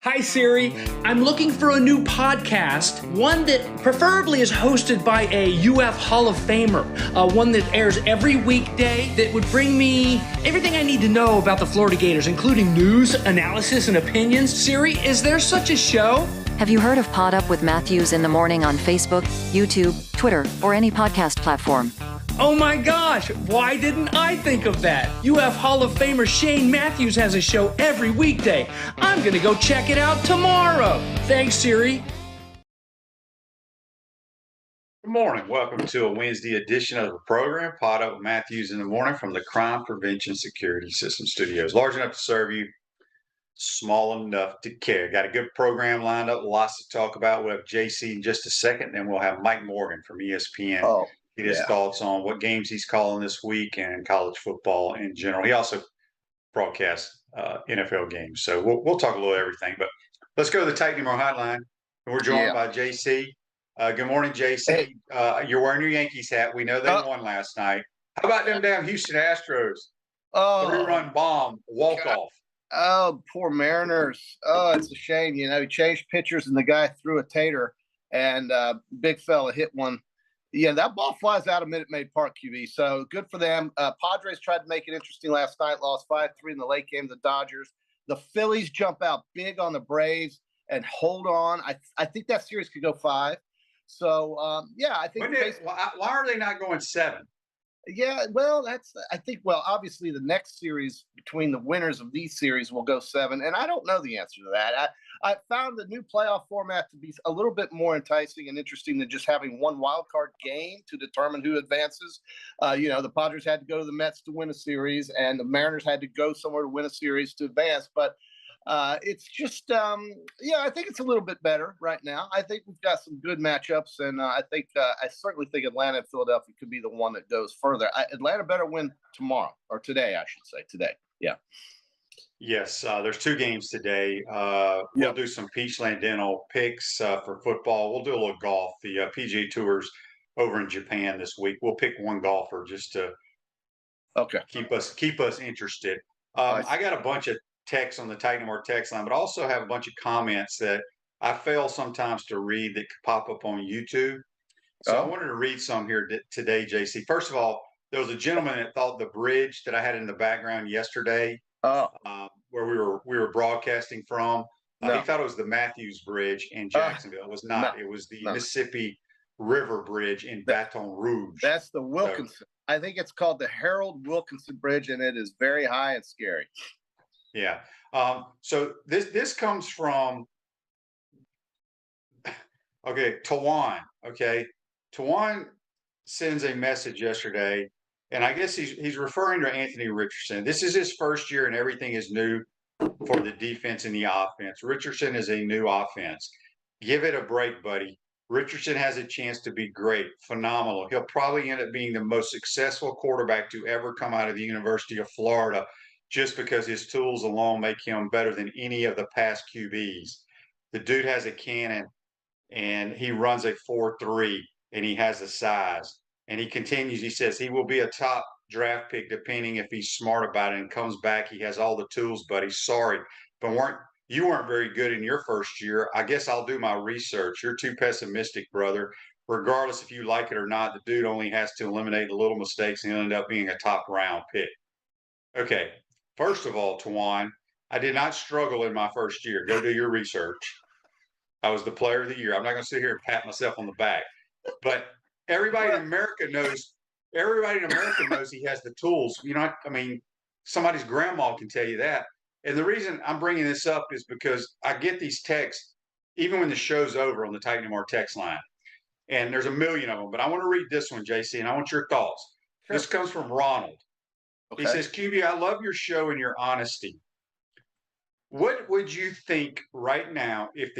Hi Siri, I'm looking for a new podcast, one that preferably is hosted by a UF Hall of Famer, one that airs every weekday that would bring me everything I need to know about the Florida Gators, including news, analysis, and opinions. Siri, is there such a show? Have you heard of Pod Up with Matthews in the Morning on Facebook, YouTube, Twitter, or any podcast platform? Oh my gosh, why didn't I think of that? UF Hall of Famer Shane Matthews has a show every weekday. I'm gonna go check it out tomorrow. Thanks, Siri. Good morning. Welcome to a Wednesday edition of the program, Pod Up with Matthews in the Morning from the Crime Prevention Security System Studios. Large enough to serve you, small enough to care. Got a good program lined up, lots to talk about. We'll have JC in just a second, then we'll have Mike Morgan from ESPN. Get his thoughts on what games he's calling this week and college football in general. He also broadcasts NFL games. So we'll talk a little everything. But let's go to the Titan More Hotline. And we're joined by JC. Good morning, JC. Hey. You're wearing your Yankees hat. We know they won last night. How about them damn Houston Astros? Three-run bomb, walk-off. Oh, poor Mariners. Oh, it's a shame. You know, he changed pitchers and the guy threw a tater and big fella hit one. Yeah, that ball flies out of Minute Maid Park, QB. So good for them. Padres tried to make it interesting last night, lost 5-3 in the late game to the Dodgers. The Phillies jump out big on the Braves and hold on. I think that series could go 5. So, I think. Why are they not going 7? Yeah, well, obviously the next series between the winners of these series will go 7, and I don't know the answer to that. I found the new playoff format to be a little bit more enticing and interesting than just having one wild card game to determine who advances. The Padres had to go to the Mets to win a series, and the Mariners had to go somewhere to win a series to advance, but it's just, I think it's a little bit better right now. I think we've got some good matchups, and I certainly think Atlanta and Philadelphia could be the one that goes further. Atlanta better win tomorrow, or today, I should say. Today, yeah. Yes, there's 2 games today. We'll do some Peachland Dental picks for football. We'll do a little golf. The PGA Tour's over in Japan this week. We'll pick one golfer just to keep us interested. I got a bunch of text on the Titan More text line, but also have a bunch of comments that I fail sometimes to read that could pop up on YouTube. So I wanted to read some here today, JC. First of all, there was a gentleman that thought the bridge that I had in the background yesterday, where we were broadcasting from, he thought it was the Matthews Bridge in Jacksonville. It was not. No, it was the Mississippi River Bridge in Baton Rouge. That's the Wilkinson. So, I think it's called the Harold Wilkinson Bridge, and it is very high and scary. Yeah. So this comes from Tawan. Okay. Tawan sends a message yesterday, and I guess he's referring to Anthony Richardson. This is his first year, and everything is new for the defense and the offense. Richardson is a new offense. Give it a break, buddy. Richardson has a chance to be great, phenomenal. He'll probably end up being the most successful quarterback to ever come out of the University of Florida, just because his tools alone make him better than any of the past QBs. The dude has a cannon, and he runs a 4.3, and he has the size. And he continues, he says he will be a top draft pick depending if he's smart about it and comes back. He has all the tools, buddy. Sorry, but you weren't very good in your first year. I guess I'll do my research. You're too pessimistic, brother. Regardless if you like it or not, the dude only has to eliminate the little mistakes and end up being a top round pick. Okay. First of all, Tawan, I did not struggle in my first year. Go do your research. I was the player of the year. I'm not going to sit here and pat myself on the back. But everybody in America knows he has the tools. Somebody's grandma can tell you that. And the reason I'm bringing this up is because I get these texts, even when the show's over, on the Titan More text line. And there's a million of them. But I want to read this one, JC, and I want your thoughts. Sure. This comes from Ronald. Okay. He says, QB, I love your show and your honesty. What would you think right now if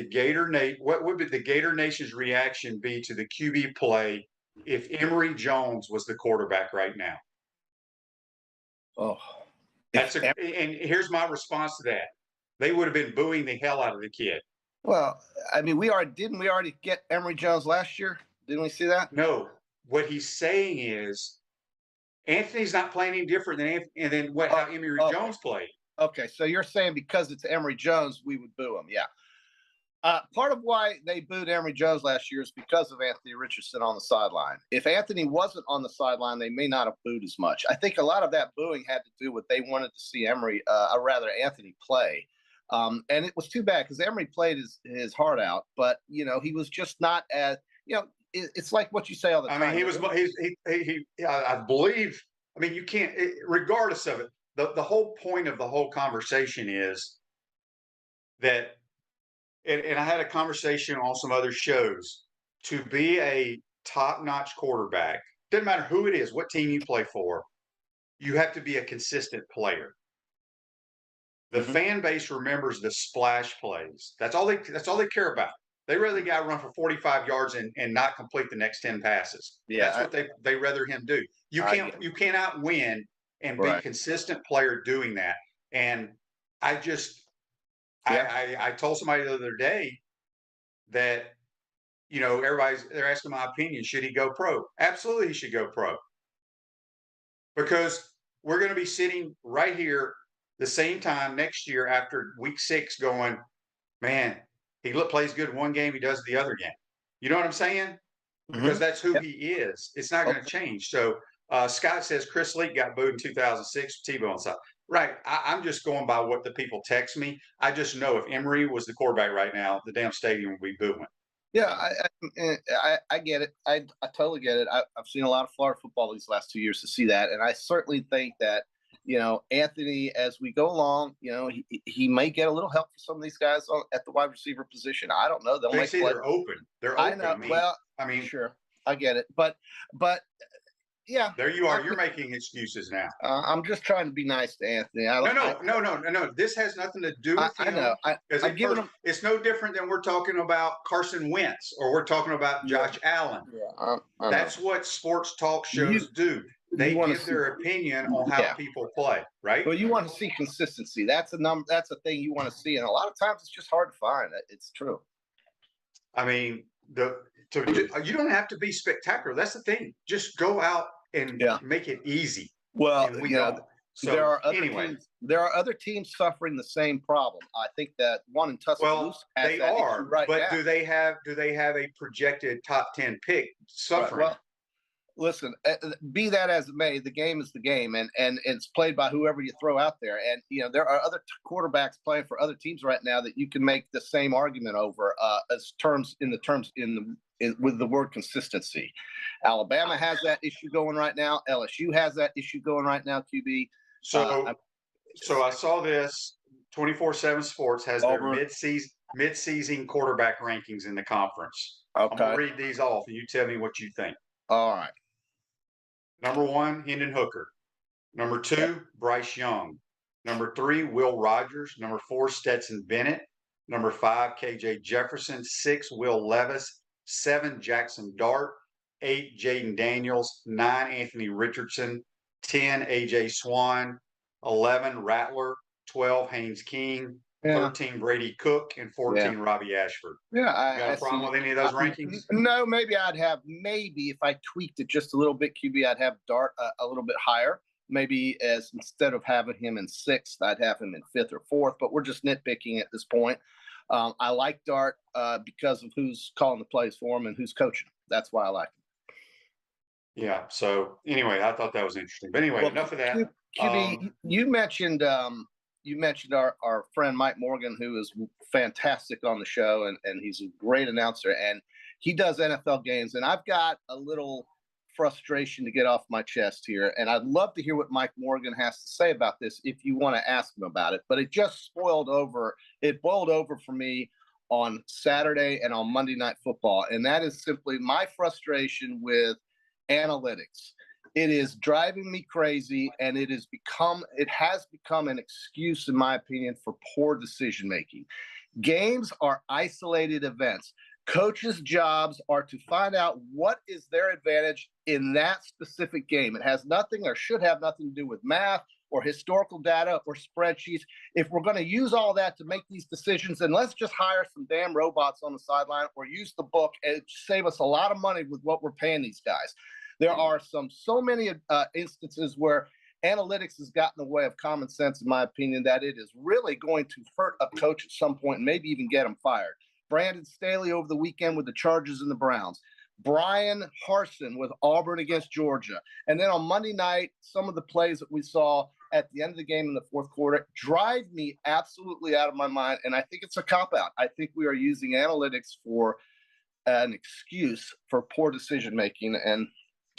what would the Gator Nation's reaction be to the QB play if Emory Jones was the quarterback right now? And here's my response to that. They would have been booing the hell out of the kid. Well, I mean, didn't we already get Emory Jones last year? Didn't we see that? No. What he's saying is Anthony's not playing any different than how Emory Jones played. Okay, so you're saying because it's Emory Jones, we would boo him. Yeah. Part of why they booed Emory Jones last year is because of Anthony Richardson on the sideline. If Anthony wasn't on the sideline, they may not have booed as much. I think a lot of that booing had to do with they wanted to see Anthony play. And it was too bad because Emory played his heart out, but he was just not as it's like what you say all the time. I mean, I believe. I mean, you can't, regardless of it. The whole point of the whole conversation is that, and I had a conversation on some other shows. To be a top-notch quarterback, doesn't matter who it is, what team you play for, you have to be a consistent player. The fan base remembers the splash plays. That's all they care about. They rather the guy run for 45 yards and not complete the next 10 passes. Yeah, that's what they rather him do. You cannot win and be a consistent player doing that. And I told somebody the other day that they're asking my opinion. Should he go pro? Absolutely, he should go pro. Because we're going to be sitting right here the same time next year after week 6 going, man, he plays good one game, he does the other game. You know what I'm saying? Because that's who he is. It's not going to change. So Scott says Chris Leak got booed in 2006 with Tebow on side. Right. I'm just going by what the people text me. I just know if Emory was the quarterback right now, the damn stadium would be booing. Yeah, I get it. I totally get it. I've seen a lot of Florida football these last 2 years to see that, and I certainly think that Anthony, as we go along, he may get a little help from some of these guys at the wide receiver position. I don't know. They're open. They're open. I know. I mean, sure, I get it, but yeah. There you are. You're making excuses now. I'm just trying to be nice to Anthony. No. This has nothing to do with him. I know. It's no different than we're talking about Carson Wentz or we're talking about Josh Allen. Yeah, that's what sports talk shows do. They give their opinion on how people play, right? Well, you want to see consistency. That's a thing you want to see, and a lot of times it's just hard to find. It's true. I mean, you don't have to be spectacular. That's the thing. Just go out and make it easy. Well, so there are other teams suffering the same problem. I think that one in Tuscaloosa has they that are, issue right but now. do they have a projected top 10 pick suffering? Well, listen, be that as it may, the game is the game, and it's played by whoever you throw out there. And there are other quarterbacks playing for other teams right now that you can make the same argument over with the word consistency. Alabama has that issue going right now. LSU has that issue going right now. QB. So I saw this. 24/7 Sports has their mid-season quarterback rankings in the conference. Okay. I'm gonna read these off, and you tell me what you think. All right. Number 1, Hendon Hooker. Number 2, Bryce Young. Number 3, Will Rogers. Number 4, Stetson Bennett. Number 5, KJ Jefferson. 6, Will Levis. 7, Jackson Dart. 8, Jaden Daniels. 9, Anthony Richardson. 10, AJ Swan. 11, Rattler. 12, Haynes King. 13, Brady Cook, and 14, Robbie Ashford. Yeah, you got a problem with any of those rankings? No, maybe if I tweaked it just a little bit, QB, I'd have Dart a little bit higher. Maybe instead of having him in 6th, I'd have him in 5th or 4th. But we're just nitpicking at this point. I like Dart because of who's calling the plays for him and who's coaching. That's why I like him. Yeah. So anyway, I thought that was interesting. But anyway, enough of that. QB, you mentioned our friend Mike Morgan, who is fantastic on the show, and he's a great announcer, and he does NFL games. And I've got a little frustration to get off my chest here, and I'd love to hear what Mike Morgan has to say about this if you want to ask him about it. But it just boiled over for me on Saturday and on Monday Night Football, and that is simply my frustration with analytics. It is driving me crazy, and it has become an excuse, in my opinion, for poor decision making. Games are isolated events. Coaches' jobs are to find out what is their advantage in that specific game. It has nothing or should have nothing to do with math or historical data or spreadsheets. If we're going to use all that to make these decisions, then let's just hire some damn robots on the sideline or use the book and save us a lot of money with what we're paying these guys. There are so many instances where Analytics has gotten in the way of common sense, in my opinion, that it is really going to hurt a coach at some point and maybe even get him fired. Brandon Staley over the weekend with the Chargers and the Browns. Brian Harsin with Auburn against Georgia. And then on Monday night, some of the plays that we saw at the end of the game in the fourth quarter drive me absolutely out of my mind. And I think it's a cop-out. I think we are using analytics for an excuse for poor decision-making. And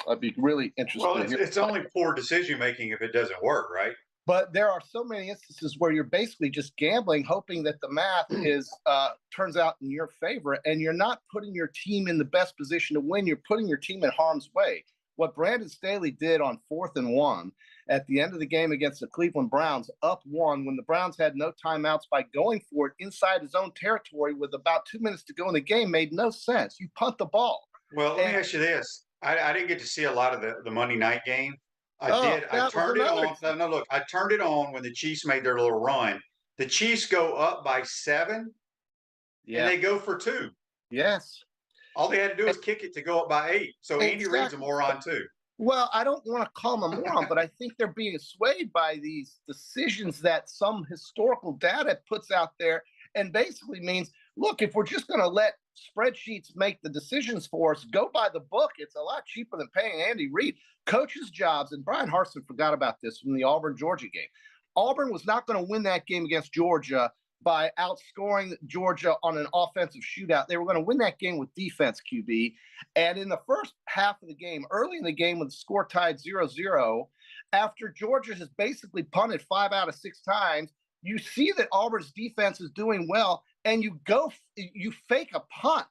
I'd be really interested. Well, it's only poor decision-making if it doesn't work, right? But there are so many instances where you're basically just gambling, hoping that the math turns out in your favor, and you're not putting your team in the best position to win. You're putting your team in harm's way. What Brandon Staley did on 4th and 1 at the end of the game against the Cleveland Browns, up 1, when the Browns had no timeouts, by going for it inside his own territory with about 2 minutes to go in the game, made no sense. You punt the ball. Well, let me ask you this. I didn't get to see a lot of the Monday night game. I turned it on. No, look, I turned it on when the Chiefs made their little run. The Chiefs go up by 7, and they go for 2. Yes. All they had to do was kick it to go up by 8. So Andy Reid's a moron too. Well, I don't want to call him a moron, but I think they're being swayed by these decisions that some historical data puts out there, and basically means, look, if we're just going to let spreadsheets make the decisions for us, go by the book. It's a lot cheaper than paying Andy Reid. Coaches' jobs, and Brian Harsin forgot about this from the Auburn-Georgia game. Auburn was not going to win that game against Georgia by outscoring Georgia on an offensive shootout. They were going to win that game with defense, QB. And in the first half of the game, early in the game, when the score tied 0-0, after Georgia has basically punted 5 out of 6 times, you see that Auburn's defense is doing well, and you fake a punt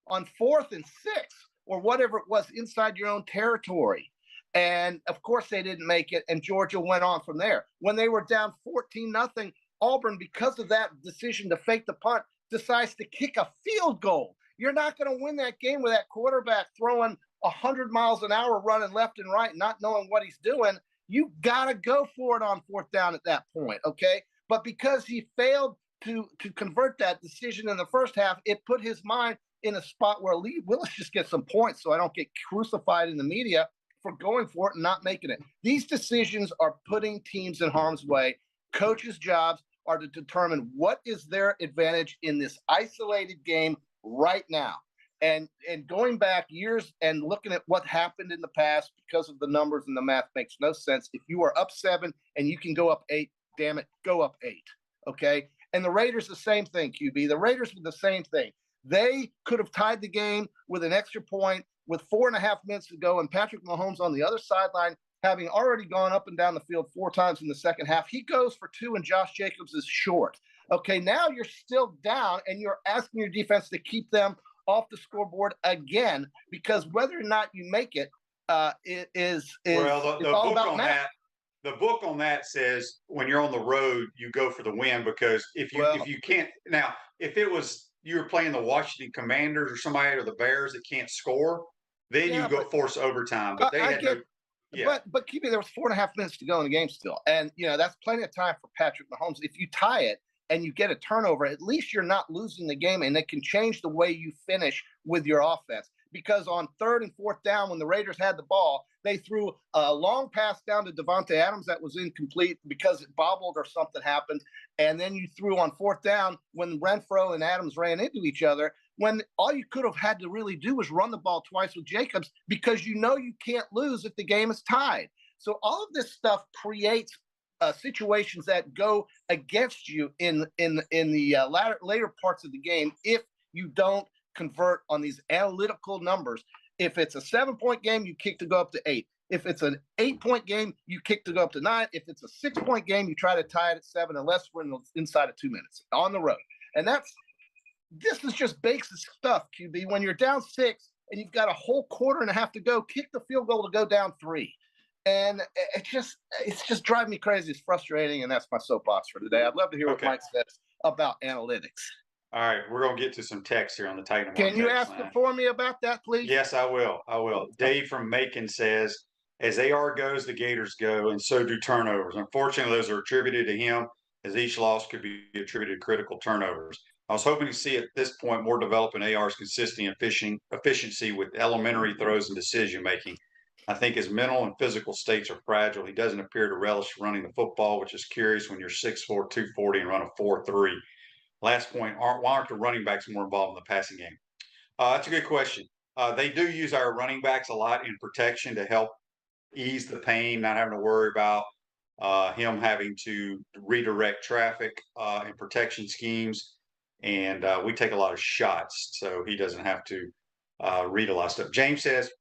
on 4th and 6 or whatever it was inside your own territory. And of course they didn't make it, and Georgia went on from there. When they were down 14-0, Auburn, because of that decision to fake the punt, decides to kick a field goal. You're not going to win that game with that quarterback throwing 100 miles an hour, running left and right, not knowing what he's doing. You got to go for it on 4th down at that point, okay? But because he failed to convert that decision in the first half, it put his mind in a spot where Lee Willis just gets some points so I don't get crucified in the media for going for it and not making it. These decisions are putting teams in harm's way. Coaches' jobs are to determine what is their advantage in this isolated game right now. And going back years and looking at what happened in the past because of the numbers and the math makes no sense. If you are up 7 and you can go up 8, damn it, go up 8, okay? And the Raiders, the same thing, QB. The Raiders were the same thing. They could have tied the game with an extra point with 4.5 minutes to go, and Patrick Mahomes on the other sideline, having already gone up and down the field 4 times in the second half, he goes for 2, and Josh Jacobs is short. Okay, now you're still down, and you're asking your defense to keep them off the scoreboard again, because whether or not you make it is all about math. The book on that says when you're on the road, you go for the win, because if you can't now, if it was you were playing the Washington Commanders or somebody or the Bears that can't score, then you go force overtime. But But keep me, there was 4.5 minutes to go in the game still, and that's plenty of time for Patrick Mahomes. If you tie it and you get a turnover, at least you're not losing the game, and it can change the way you finish with your offense. Because on 3rd and 4th down, when the Raiders had the ball, they threw a long pass down to Devontae Adams that was incomplete because it bobbled or something happened. And then you threw on 4th down when Renfro and Adams ran into each other, when all you could have had to really do was run the ball twice with Jacobs, because you can't lose if the game is tied. So all of this stuff creates situations that go against you in the later parts of the game if you don't convert on these analytical numbers. If it's a 7-point game, you kick to go up to 8. If it's an 8-point game, you kick to go up to 9. If it's a 6-point game, you try to tie it at 7, unless we're inside of 2 minutes on the road. And this is just basic stuff, QB. When you're down 6 and you've got a whole quarter and a half to go, kick the field goal to go down 3. And it's just driving me crazy. It's frustrating, and that's my soapbox for today. I'd love to hear what Mike says about analytics. All right, we're going to get to some text here on the Titan. Can you ask it for me about that, please? Yes, I will. Dave from Macon says, as AR goes, the Gators go, and so do turnovers. Unfortunately, those are attributed to him, as each loss could be attributed to critical turnovers. I was hoping to see at this point more development AR's consistent efficiency with elementary throws and decision-making. I think his mental and physical states are fragile. He doesn't appear to relish running the football, which is curious when you're 6'4", 240 and run a 4.3. Last point, why aren't the running backs more involved in the passing game? That's a good question. They do use our running backs a lot in protection to help ease the pain, not having to worry about him having to redirect traffic in protection schemes. And we take a lot of shots, so he doesn't have to read a lot of stuff. James says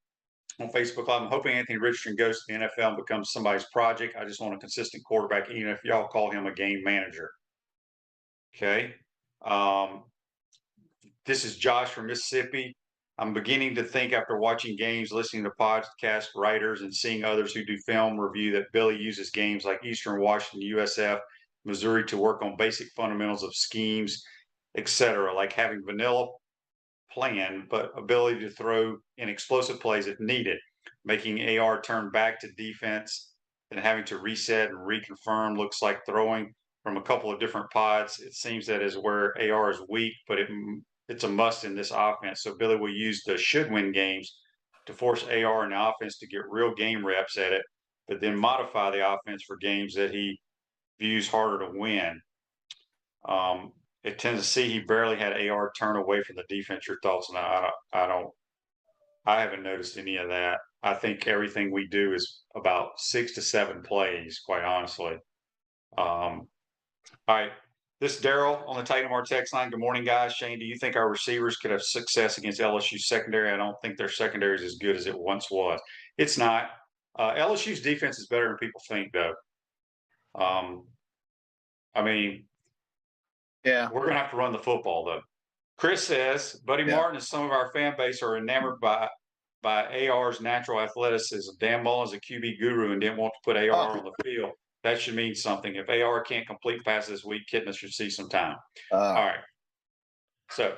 on Facebook, I'm hoping Anthony Richardson goes to the NFL and becomes somebody's project. I just want a consistent quarterback, even if y'all call him a game manager. Okay. This is Josh from Mississippi. I'm beginning to think after watching games, listening to podcast writers, and seeing others who do film review that Billy uses games like Eastern Washington, USF, Missouri to work on basic fundamentals of schemes, etc., like having vanilla plan, but ability to throw in explosive plays if needed, making AR turn back to defense and having to reset and reconfirm. Looks like throwing from a couple of different pods. It seems that is where AR is weak, but it's a must in this offense. So Billy will use the should win games to force AR in the offense to get real game reps at it, but then modify the offense for games that he views harder to win. At Tennessee, he barely had AR turn away from the defense. Your thoughts? No, I haven't noticed any of that. I think everything we do is about 6 to 7 plays, quite honestly. All right. This is Daryl on the Titan Mar text line. Good morning, guys. Shane, do you think our receivers could have success against LSU's secondary? I don't think their secondary is as good as it once was. It's not. LSU's defense is better than people think, though. I mean, Yeah, we're going to have to run the football, though. Chris says, Buddy Martin and some of our fan base are enamored by AR's natural athleticism. Dan Mullen's a QB guru and didn't want to put AR on the field. That should mean something. If AR can't complete passes this week, Kitna should see some time. All right. So.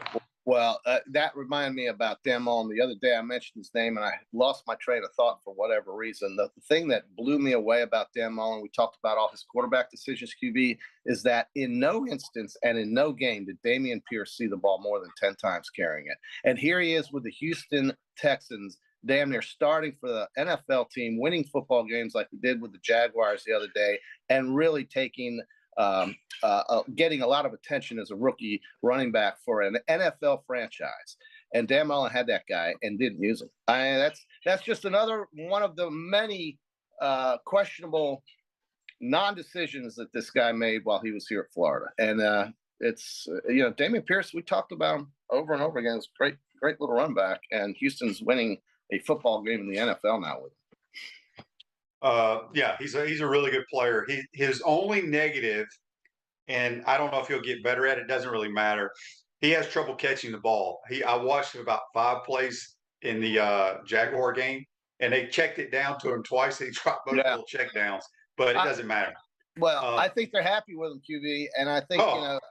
Well, that reminded me about Dan Mullen. The other day I mentioned his name and I lost my train of thought for whatever reason. The thing that blew me away about Dan Mullen, we talked about all his quarterback decisions, QB, is that in no instance and in no game did Dameon Pierce see the ball more than 10 times carrying it. And here he is with the Houston Texans, damn near starting for the NFL team, winning football games like we did with the Jaguars the other day, and really taking getting a lot of attention as a rookie running back for an NFL franchise. And Dan Mullen had that guy and didn't use him. That's just another one of the many questionable non-decisions that this guy made while he was here at Florida. And it's, Dameon Pierce, we talked about him over and over again. It's a great little run back. And Houston's winning a football game in the NFL now with him. Yeah, he's a really good player. His only negative, and I don't know if he'll get better at it, doesn't really matter. He has trouble catching the ball. I watched him about 5 plays in the Jaguar game, and they checked it down to him twice. He dropped both little check downs, but it doesn't matter. Well, I think they're happy with him, QB, and I think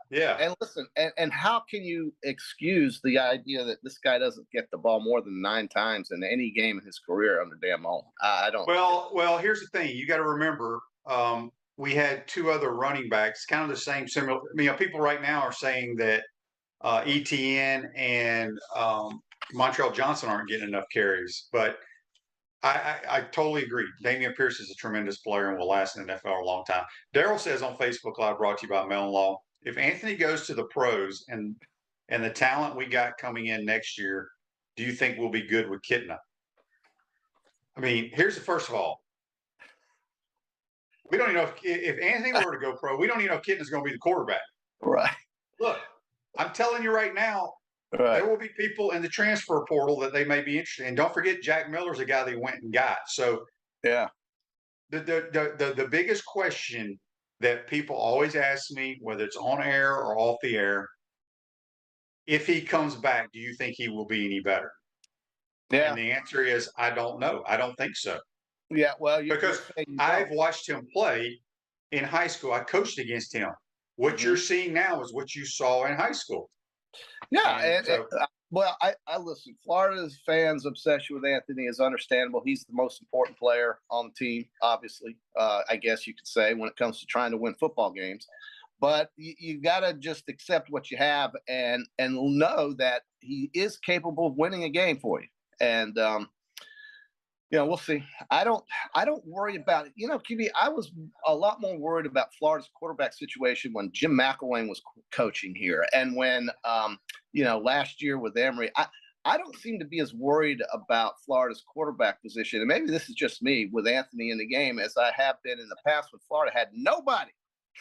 yeah. And listen, and how can you excuse the idea that this guy doesn't get the ball more than 9 times in any game in his career under Dan Mullen? I don't. Well, here's the thing: you got to remember, we had 2 other running backs, kind of the same, similar. People right now are saying that ETN and Montreal Johnson aren't getting enough carries, but I totally agree. Dameon Pierce is a tremendous player and will last in the NFL a long time. Daryl says on Facebook Live, brought to you by Mellon Law, if Anthony goes to the pros and the talent we got coming in next year, do you think we'll be good with Kitna? I mean, first of all, we don't even know if Anthony were to go pro, we don't even know if Kitna's going to be the quarterback. Right. Look, I'm telling you right now, there will be people in the transfer portal that they may be interested in. Don't forget, Jack Miller's a guy they went and got. So, yeah, the biggest question that people always ask me, whether it's on air or off the air, if he comes back, do you think he will be any better? Yeah. And the answer is, I don't know. I don't think so. Yeah, well, because I've watched him play in high school. I coached against him. What you're seeing now is what you saw in high school. Yeah, I listen. Florida's fans' obsession with Anthony is understandable. He's the most important player on the team, obviously. I guess you could say when it comes to trying to win football games. But you got to just accept what you have and know that he is capable of winning a game for you. And We'll see. I don't worry about it. QB, I was a lot more worried about Florida's quarterback situation when Jim McElwain was coaching here, and when last year with Emory. I don't seem to be as worried about Florida's quarterback position, and maybe this is just me with Anthony in the game, as I have been in the past when Florida had nobody.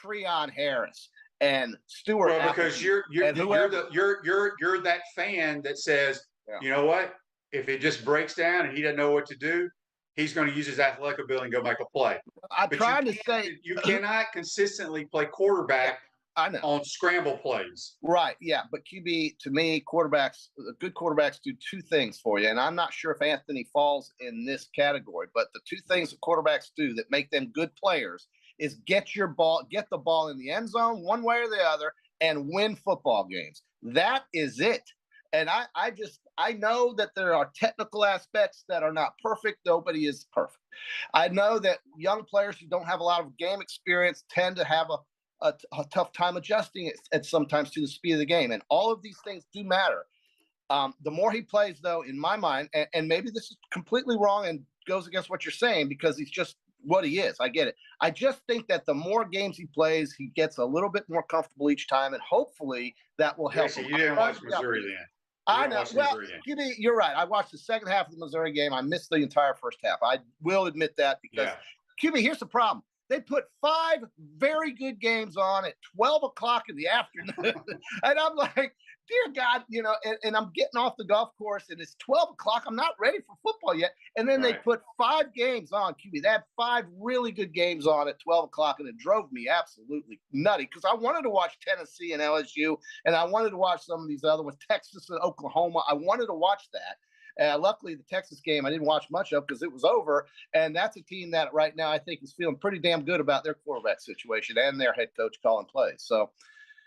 Treon Harris and Stewart. Well, because you're that fan that says, you know what? If it just breaks down and he doesn't know what to do, he's going to use his athletic ability and go make a play. I'm trying to say you cannot consistently play quarterback on scramble plays. Right. Yeah. But QB, to me, good quarterbacks do two things for you. And I'm not sure if Anthony falls in this category, but the two things that quarterbacks do that make them good players is get the ball in the end zone one way or the other and win football games. That is it. And I know that there are technical aspects that are not perfect. Nobody is perfect. I know that young players who don't have a lot of game experience tend to have a tough time adjusting it sometimes to the speed of the game. And all of these things do matter. The more he plays, though, in my mind, and maybe this is completely wrong and goes against what you're saying because he's just what he is. I get it. I just think that the more games he plays, he gets a little bit more comfortable each time, and hopefully that will help him. You didn't watch Missouri then. I know. Well, you're right. I watched the second half of the Missouri game. I missed the entire first half. I will admit that because QB, here's the problem. They put 5 very good games on at 12 o'clock in the afternoon. And I'm like, dear God, and I'm getting off the golf course and it's 12 o'clock. I'm not ready for football yet. And then they put 5 games on, QB. They had 5 really good games on at 12 o'clock, and it drove me absolutely nutty because I wanted to watch Tennessee and LSU, and I wanted to watch some of these other ones, Texas and Oklahoma. I wanted to watch that. Luckily, the Texas game I didn't watch much of because it was over, and that's a team that right now I think is feeling pretty damn good about their quarterback situation and their head coach calling plays. So,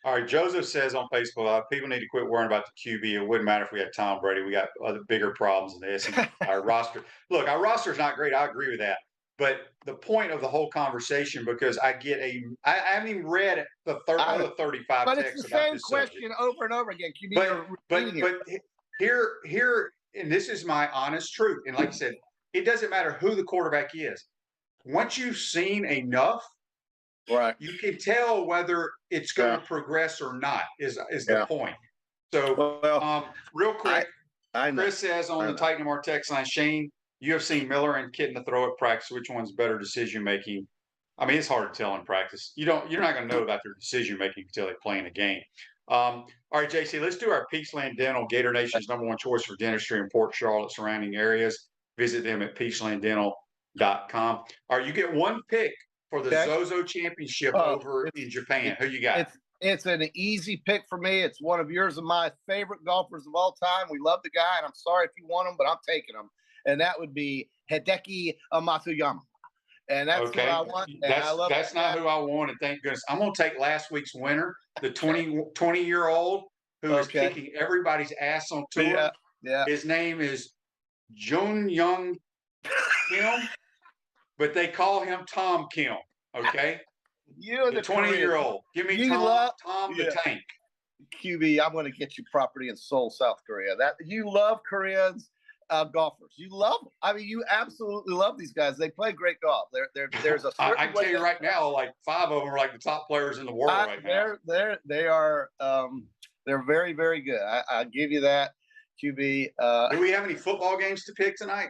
all right, Joseph says on Facebook, people need to quit worrying about the QB. It wouldn't matter if we had Tom Brady. We got other bigger problems than this. Our roster, look, our roster is not great. I agree with that. But the point of the whole conversation, because I haven't even read the other 35 but texts it's the about same this question subject. over and over again. QB, but here, and this is my honest truth. And like I said, it doesn't matter who the quarterback is. Once you've seen enough, right, you can tell whether it's going to progress or not. Is the point? So, real quick, Chris says on the Titan Mar text line, Shane, you have seen Miller and Kitten to throw at practice. Which one's better decision making? I mean, it's hard to tell in practice. You're not going to know about their decision making until they play in a game. All right, JC, let's do our Peachland Dental, Gator Nation's #1 choice for dentistry in Port Charlotte surrounding areas. Visit them at peachlanddental.com. All right, you get one pick for the Zozo Championship over in Japan. Who you got? It's an easy pick for me. It's one of yours and my favorite golfers of all time. We love the guy, and I'm sorry if you want him, but I'm taking him. And that would be Hideki Matsuyama. And that's who I want. That's not who I wanted, thank goodness. I'm going to take last week's winner, the 20-year-old who is kicking everybody's ass on tour. Yeah. His name is Jun Young Kim, but they call him Tom Kim, okay? You the 20-year-old. Give me Tom the Tank. QB, I'm going to get you property in Seoul, South Korea. You love Koreans. Golfers, you love them. I mean, you absolutely love these guys. They play great golf. There's a certain I can tell you right now, like 5 of them are like the top players in the world right now. They're very, very good. I give you that, QB. Do we have any football games to pick tonight?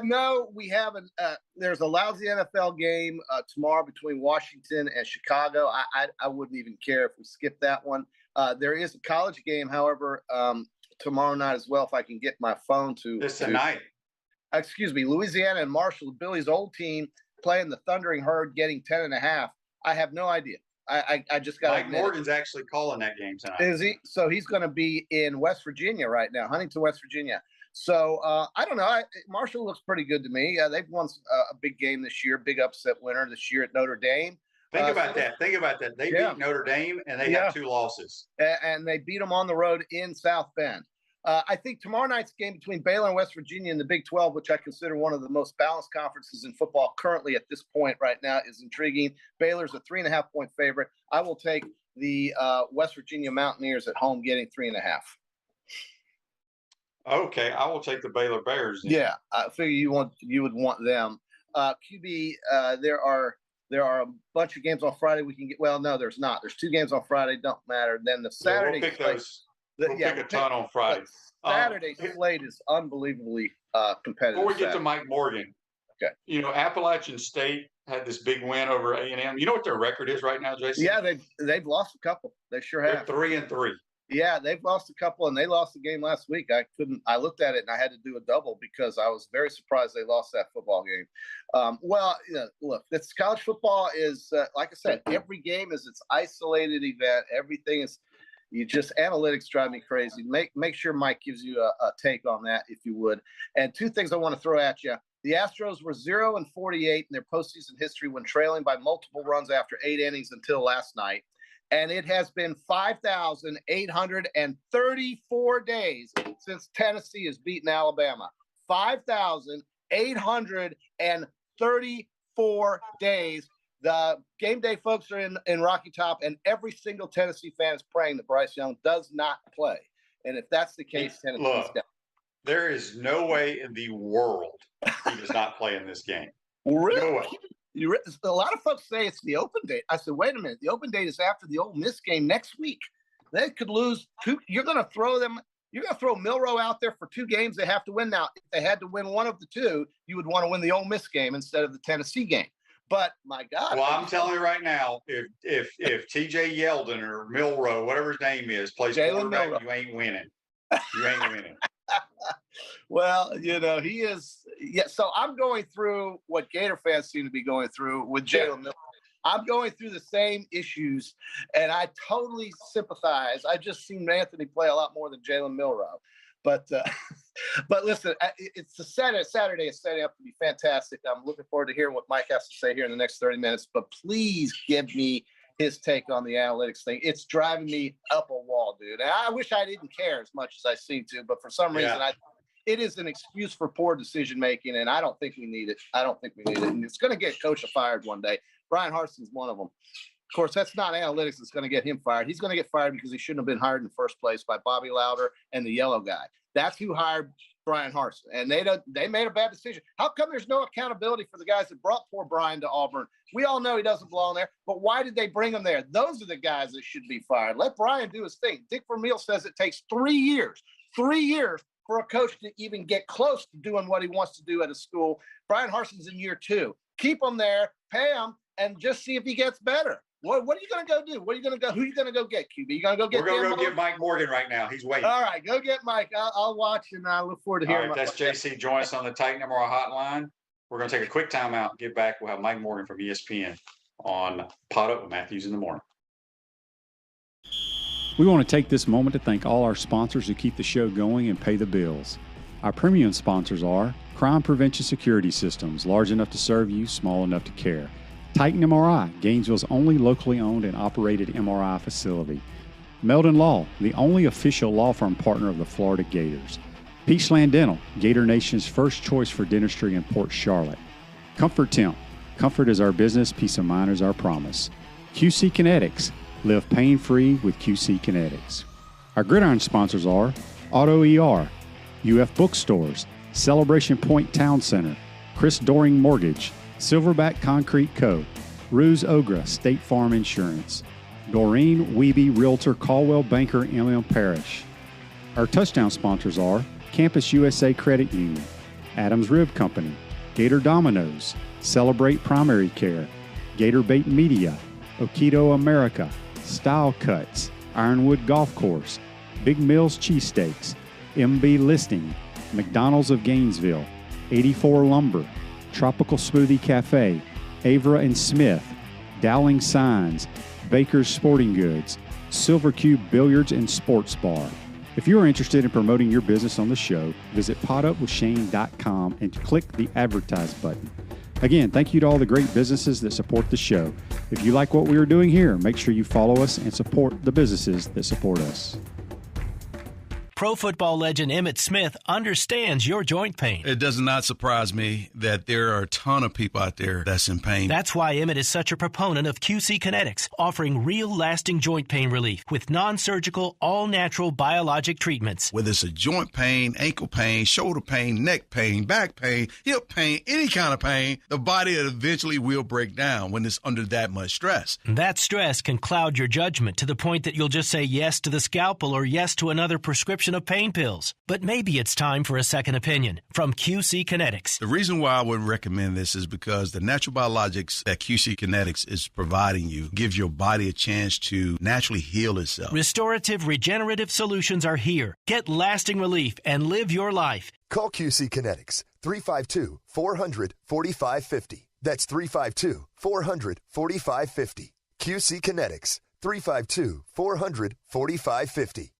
No, we haven't. There's a lousy NFL game tomorrow between Washington and Chicago. I wouldn't even care if we skip that one. There is a college game, however, tomorrow night as well, if I can get my phone to tonight. Excuse me, Louisiana and Marshall, Billy's old team, playing the Thundering Herd, getting 10.5. I have no idea. I just got. Mike Morgan's actually calling that game tonight. Is he? So he's going to be in West Virginia right now, Huntington, West Virginia. So I don't know. Marshall looks pretty good to me. They've won a big game this year, big upset winner this year at Notre Dame. Think about that. They beat Notre Dame, and they have 2 losses. And they beat them on the road in South Bend. I think tomorrow night's game between Baylor and West Virginia in the Big 12, which I consider one of the most balanced conferences in football currently at this point right now, is intriguing. Baylor's a 3.5-point favorite. I will take the West Virginia Mountaineers at home getting 3.5. Okay, I will take the Baylor Bears then. Yeah, I figure you would want them. QB, there are a bunch of games on Friday we can get. Well, no, there's not. There's 2 games on Friday. Don't matter. Then the Saturday We'll pick slate. those. We'll pick a ton on Friday. Saturday slate is unbelievably competitive. Before we get to Mike Morgan, okay. You know, Appalachian State had this big win over A&M. You know what their record is right now, Jason? Yeah, they've lost a couple. They sure have. They're 3-3. Yeah, they've lost a couple, and they lost the game last week. I looked at it, and I had to do a double because I was very surprised they lost that football game. Well, look, this college football is, like I said, every game is its isolated event. Everything is, analytics drive me crazy. Make sure Mike gives you a take on that, if you would. And 2 things I want to throw at you. The Astros were 0-48 in their postseason history when trailing by multiple runs after 8 innings until last night. And it has been 5,834 days since Tennessee has beaten Alabama. 5,834 days. The game day folks are in Rocky Top, and every single Tennessee fan is praying that Bryce Young does not play. And if that's the case, Tennessee's down. There is no way in the world he does not play in this game. Really? No way. A lot of folks say it's the open date. I said, wait a minute. The open date is after the Ole Miss game next week. They could lose 2. You're going to throw Milroe out there for 2 games they have to win. Now, if they had to win one of the 2, you would want to win the Ole Miss game instead of the Tennessee game. But my God. Well, I'm telling you right now, if TJ Yeldon or Milroe, whatever his name is, plays quarterback, you ain't winning. You ain't winning. Well, he is. Yeah. So I'm going through what Gator fans seem to be going through with Jalen Milroe. I'm going through the same issues, and I totally sympathize. I've just seen Anthony play a lot more than Jalen Milroe. But listen, it's a Saturday is setting up to be fantastic. I'm looking forward to hearing what Mike has to say here in the next 30 minutes. But please give me his take on the analytics thing. It's driving me up a wall, dude. And I wish I didn't care as much as I seem to, but for some reason, it is an excuse for poor decision making, and I don't think we need it. And it's going to get Coach fired one day. Brian Harson's one of them. Of course, that's not analytics that's going to get him fired. He's going to get fired because he shouldn't have been hired in the first place by Bobby Louder and the yellow guy. That's who hired Brian Harsin, and they made a bad decision. How come there's no accountability for the guys that brought poor Brian to Auburn? We all know he doesn't belong there, but why did they bring him there? Those are the guys that should be fired. Let Brian do his thing. Dick Vermeil says it takes 3 years for a coach to even get close to doing what he wants to do at a school. Brian Harsin's in year 2. Keep him there, pay him, and just see if he gets better. What are you going to go do? Who are you going to go get, QB? You going to go get? We're going to go get Mike Morgan right now. He's waiting. All right, go get Mike. I'll watch, and I look forward to hearing. All right, that's JC. Join us on the Titan MRI hotline. We're going to take a quick timeout. Get back. We'll have Mike Morgan from ESPN on Pot Up with Matthews in the morning. We want to take this moment to thank all our sponsors who keep the show going and pay the bills. Our premium sponsors are Crime Prevention Security Systems, large enough to serve you, small enough to care. Titan MRI, Gainesville's only locally owned and operated MRI facility. Meldon Law, the only official law firm partner of the Florida Gators. Peachland Dental, Gator Nation's first choice for dentistry in Port Charlotte. Comfort Temp, comfort is our business, peace of mind is our promise. QC Kinetics, live pain-free with QC Kinetics. Our gridiron sponsors are Auto ER, UF Bookstores, Celebration Point Town Center, Chris Doring Mortgage, Silverback Concrete Co., Ruse Ogra State Farm Insurance, Doreen Wiebe Realtor Caldwell Banker MM Parish. Our touchdown sponsors are Campus USA Credit Union, Adams Rib Company, Gator Dominoes, Celebrate Primary Care, Gator Bait Media, Okido America, Style Cuts, Ironwood Golf Course, Big Mills Cheesesteaks, MB Listing, McDonald's of Gainesville, 84 Lumber, Tropical Smoothie Cafe, Avra and Smith, Dowling Signs, Baker's Sporting Goods, Silver Cube Billiards and Sports Bar. If you are interested in promoting your business on the show, visit potupwithshane.com and click the advertise button. Again, thank you to all the great businesses that support the show. If you like what we are doing here, make sure you follow us and support the businesses that support us. Pro Football legend Emmitt Smith understands your joint pain. It does not surprise me that there are a ton of people out there that's in pain. That's why Emmitt is such a proponent of QC Kinetics, offering real lasting joint pain relief with non-surgical, all-natural biologic treatments. Whether it's a joint pain, ankle pain, shoulder pain, neck pain, back pain, hip pain, any kind of pain, the body eventually will break down when it's under that much stress. That stress can cloud your judgment to the point that you'll just say yes to the scalpel or yes to another prescription of pain pills. But maybe it's time for a second opinion from QC Kinetics. The reason why I would recommend this is because the natural biologics that QC Kinetics is providing you gives your body a chance to naturally heal itself. Restorative, regenerative solutions are here. Get lasting relief and live your life. Call QC Kinetics, 352-400-4550. That's 352-400-4550. QC Kinetics, 352-400-4550.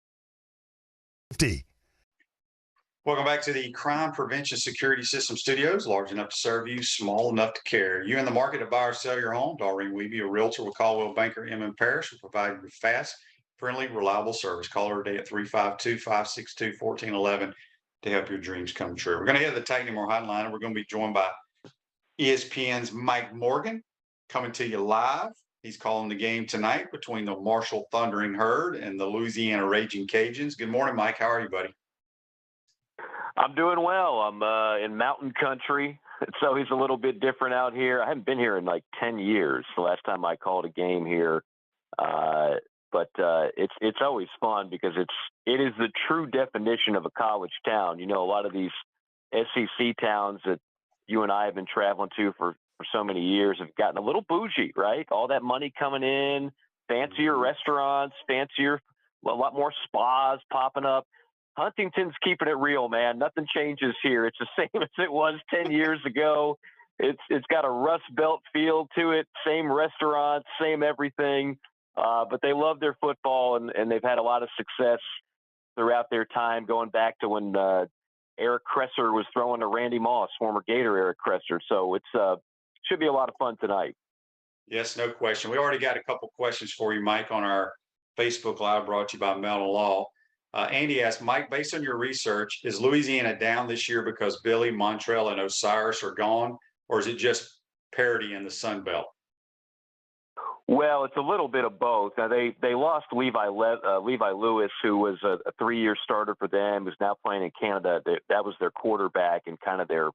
Welcome back to the Crime Prevention Security System Studios, large enough to serve you, small enough to care. You in the market to buy or sell your home? Doreen Weeby, a realtor with Caldwell Banker M. Parrish, will provide you with fast, friendly, reliable service. Call her today at 352-562-1411 to help your dreams come true. We're going to head to the Titan More Hotline, and we're going to be joined by ESPN's Mike Morgan, coming to you live. He's calling the game tonight between the Marshall Thundering Herd and the Louisiana Raging Cajuns. Good morning, Mike. How are you, buddy? I'm doing well. I'm in mountain country. It's always a little bit different out here. I haven't been here in like 10 years. The last time I called a game here. But it's always fun because it is the true definition of a college town. You know, a lot of these SEC towns that you and I have been traveling to for so many years have gotten a little bougie, right? All that money coming in, fancier restaurants, a lot more spas popping up. Huntington's keeping it real, man. Nothing changes here. It's the same as it was 10 years ago. It's got a Rust Belt feel to it, same restaurants, same everything. But they love their football, and they've had a lot of success throughout their time, going back to when Eric Kresser was throwing to Randy Moss, former Gator Eric Kresser. So it's should be a lot of fun tonight. Yes, no question. We already got a couple questions for you, Mike, on our Facebook Live brought to you by Melon Law. Andy asked, Mike, based on your research, is Louisiana down this year because Billy, Montrell, and Osiris are gone, or is it just parity in the Sun Belt? Well, it's a little bit of both. Now they lost Levi Lewis, who was a 3-year starter for them, who's now playing in Canada. That was their quarterback and kind of their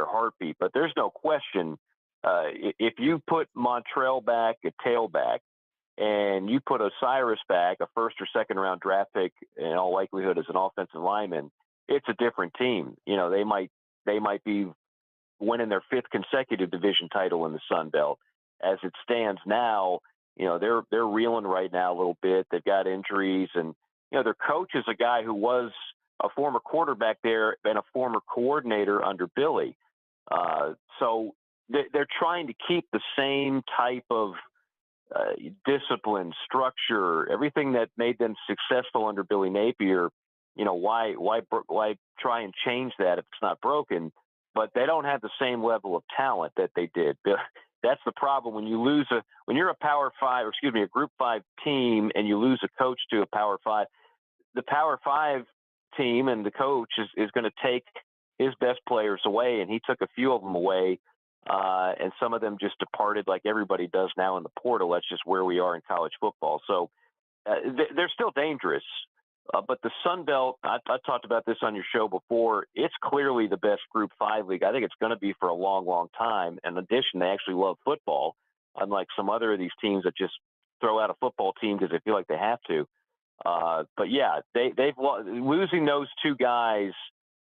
heartbeat. But there's no question, if you put Montrell back, a tailback, and you put Osiris back, a first or second round draft pick, in all likelihood as an offensive lineman, it's a different team. You know, they might be winning their 5th consecutive division title in the Sun Belt. As it stands now, you know, they're reeling right now a little bit. They've got injuries, and you know, their coach is a guy who was a former quarterback there and a former coordinator under Billy. So they're trying to keep the same type of discipline, structure, everything that made them successful under Billy Napier. You know, why try and change that if it's not broken? But they don't have the same level of talent that they did. That's the problem when you when you're a a Group 5 team and you lose a coach to a Power 5. The Power 5 team and the coach is going to take his best players away, and he took a few of them away. And some of them just departed like everybody does now in the portal. That's just where we are in college football. So they're still dangerous. But the Sun Belt, I talked about this on your show before, it's clearly the best Group 5 league. I think it's going to be for a long, long time. In addition, they actually love football, unlike some other of these teams that just throw out a football team because they feel like they have to. But, yeah, losing those two guys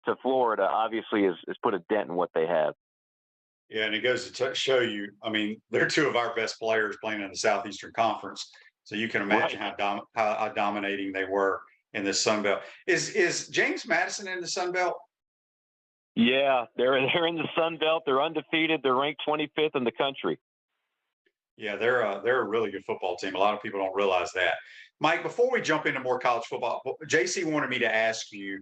to Florida obviously has put a dent in what they have. Yeah, and it goes to show you, I mean, they're two of our best players playing in the Southeastern Conference. So you can imagine how dominating they were in the Sun Belt. Is James Madison in the Sun Belt? Yeah, they're in the Sun Belt. They're undefeated. They're ranked 25th in the country. Yeah, they're a really good football team. A lot of people don't realize that. Mike, before we jump into more college football, JC wanted me to ask you,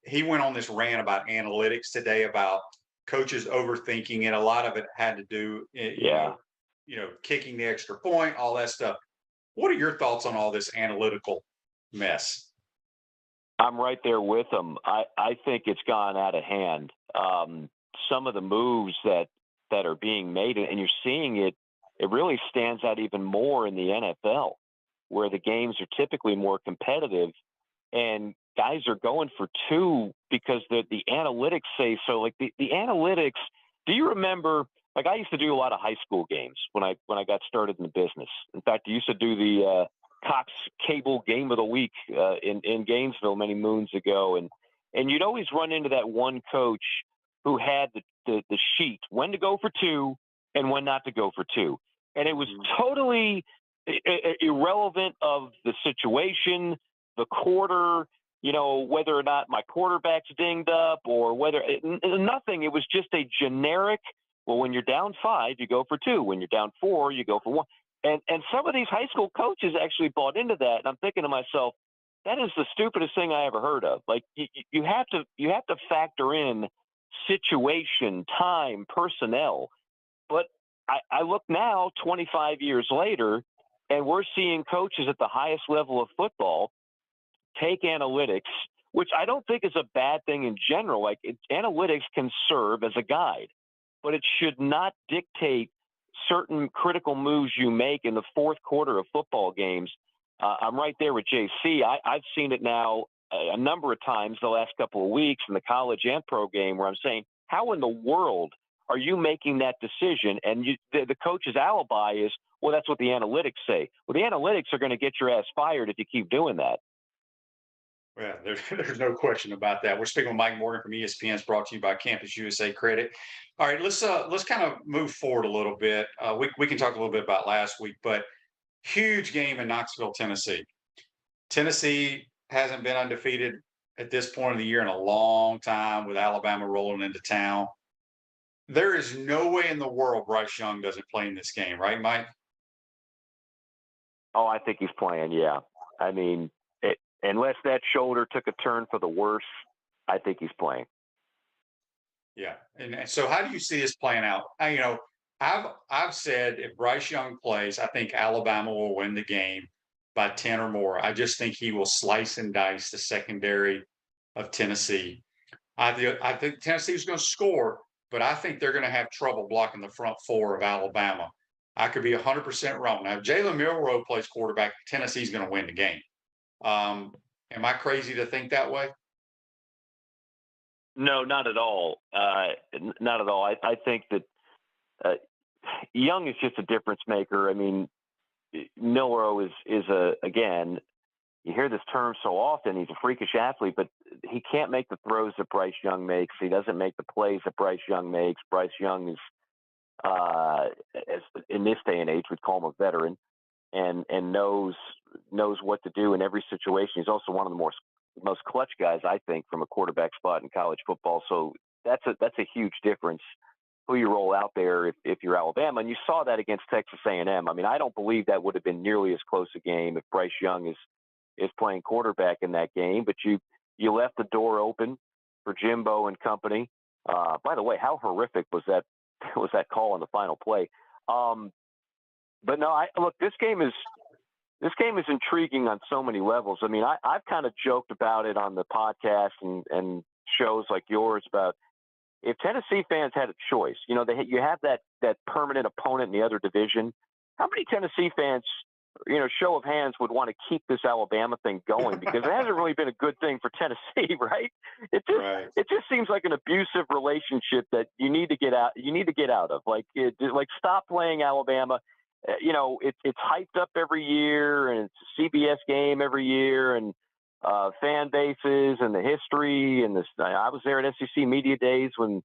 he went on this rant about analytics today about coaches overthinking it. A lot of it had to do, kicking the extra point, all that stuff. What are your thoughts on all this analytical mess? I'm right there with them. I think it's gone out of hand. Some of the moves that are being made, and you're seeing it, it really stands out even more in the NFL, where the games are typically more competitive, and guys are going for two because the analytics say so. Like the analytics, do you remember? Like I used to do a lot of high school games when I got started in the business. In fact, I used to do the Cox Cable Game of the Week in Gainesville many moons ago, and you'd always run into that one coach who had the sheet when to go for two and when not to go for two, and it was totally irrelevant of the situation, the quarter, whether or not my quarterback's dinged up or whether nothing. It was just a generic. Well, when you're down 5, you go for 2. When you're down 4, you go for 1. And some of these high school coaches actually bought into that. And I'm thinking to myself, that is the stupidest thing I ever heard of. Like you have to factor in situation, time, personnel. But I look now, 25 years later, and we're seeing coaches at the highest level of football take analytics, which I don't think is a bad thing in general. Like analytics can serve as a guide, but it should not dictate certain critical moves you make in the fourth quarter of football games. I'm right there with JC. I've seen it now a number of times the last couple of weeks in the college and pro game where I'm saying, how in the world are you making that decision? And the coach's alibi is, well, that's what the analytics say. Well, the analytics are going to get your ass fired if you keep doing that. Yeah, there's no question about that. We're speaking with Mike Morgan from ESPN. It's brought to you by Campus USA Credit. All right, let's kind of move forward a little bit. We can talk a little bit about last week, but huge game in Knoxville, Tennessee. Tennessee hasn't been undefeated at this point of the year in a long time, with Alabama rolling into town. There is no way in the world Bryce Young doesn't play in this game, right, Mike? Oh, I think he's playing. Yeah, I mean. Unless that shoulder took a turn for the worse, I think he's playing. Yeah, and so how do you see this playing out? I've said if Bryce Young plays, I think Alabama will win the game by 10 or more. I just think he will slice and dice the secondary of Tennessee. I think Tennessee's going to score, but I think they're going to have trouble blocking the front four of Alabama. I could be 100% wrong. Now, if Jalen Milroe plays quarterback, Tennessee's going to win the game. Am I crazy to think that way? No, not at all. Not at all. I think that Young is just a difference maker. I mean, Milroe is again, you hear this term so often, he's a freakish athlete, but he can't make the throws that Bryce Young makes. He doesn't make the plays that Bryce Young makes. Bryce Young is, as in this day and age, we'd call him a veteran. And knows what to do in every situation. He's also one of the most clutch guys, I think, from a quarterback spot in college football. So that's a huge difference who you roll out there if you're Alabama. And you saw that against Texas A&M. I mean, I don't believe that would have been nearly as close a game if Bryce Young is playing quarterback in that game. But you left the door open for Jimbo and company. By the way, how horrific was that call on the final play? But no, look, this game is intriguing on so many levels. I mean, I've kind of joked about it on the podcast and shows like yours about if Tennessee fans had a choice, you have that permanent opponent in the other division. How many Tennessee fans, show of hands, would want to keep this Alabama thing going? Because it hasn't really been a good thing for Tennessee, right? It just seems like an abusive relationship that you need to get out. You need to get out of. Like stop playing Alabama. It's hyped up every year, and it's a CBS game every year, and fan bases and the history and this. I was there at SEC Media Days when